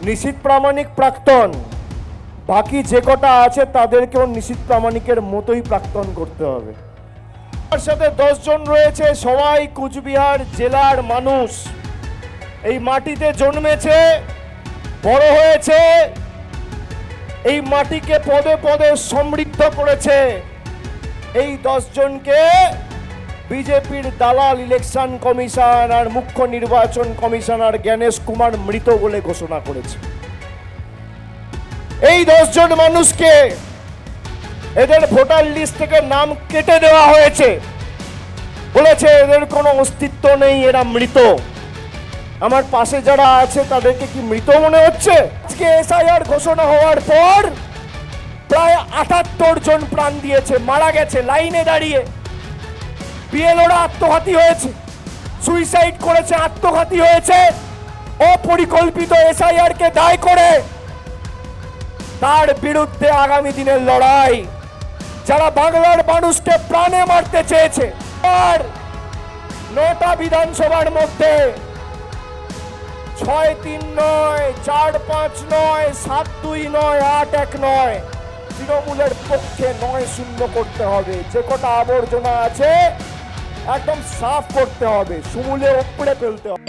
নিশীথ প্রামাণিক প্রাক্তন, বাকি যে কটা আছে তাদেরকেও নিশীথ প্রামাণিকের মতোই প্রাক্তন করতে হবে। তার সাথে 10 জন রয়েছে, সবাই কুচবিহার জেলার মানুষ, এই মাটিতে জন্মেছে, বড় হয়েছে, এই মাটিকে পদে পদে সমৃদ্ধ করেছে। এই 10 জনকে বিজেপির দালাল ইলেকশন কমিশন আর মুখ্য নির্বাচন কমিশনার জ্ঞানেশ কুমার মৃত বলে ঘোষণা করেছে। এই 10 জন মানুষকে এদের ভোটার লিস্ট থেকে নাম কেটে দেওয়া হয়েছে, বলেছে এদের কোনো অস্তিত্ব নেই, এরা মৃত। আমার পাশে যারা আছে তাদেরকে কি মৃত মনে হচ্ছে? আজকে এসআইআর ঘোষণা হওয়ার পর প্রায় 78 জন প্রাণ দিয়েছে, মারা গেছে লাইনে দাঁড়িয়ে। বিএলওরা আত্মঘাতী হয়েছে, সুইসাইড করেছে, আত্মঘাতী হয়েছে। অপরিকল্পিত এসআইআর কে দায় করে তার বিরুদ্ধে আগামী দিনের লড়াই। যারা বাংলার মানুষকে প্রাণে মারতে চেয়েছে, আর 9টা বিধানসভার মধ্যে 6-3 নয়, 4-5 নয়, 7-2 নয়, 8-1 নয়, তৃণমূলের পক্ষে 9-0 করতে হবে। যে কটা আবর্জনা আছে একদম সাফ করতে হবে, সমূলে উপড়ে ফেলতে হবে।